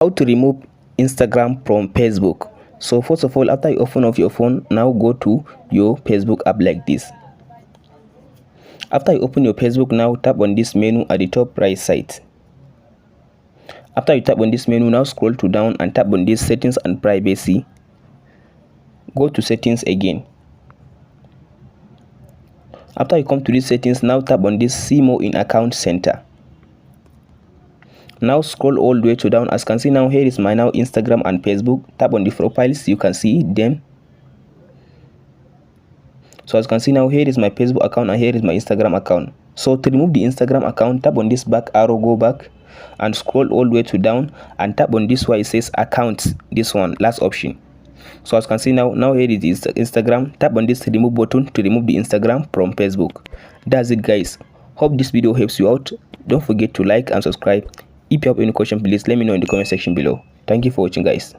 How to remove Instagram from Facebook. So first of all, after you open up your phone, now go to your Facebook app like this. After you open your Facebook, now tap on this menu at the top right side. After you tap on this menu, now scroll to down and tap on this settings and privacy. Go to settings again. After you come to this settings, now tap on this see more in account center. Now scroll all the way to down. As you can see, now here is my now Instagram and Facebook. Tap on the profiles, you can see them. So as you can see, now here is my Facebook account and here is my Instagram account. So to remove the Instagram account, tap on this back arrow, go back and scroll all the way to down and tap on this where it says accounts, this one, last option. So as you can see, now here it is Instagram. Tap on this remove button to remove the Instagram from Facebook. That's it, guys. Hope this video helps you out. Don't forget to like and subscribe. If you have any question, please let me know in the comment section below. Thank you for watching, guys.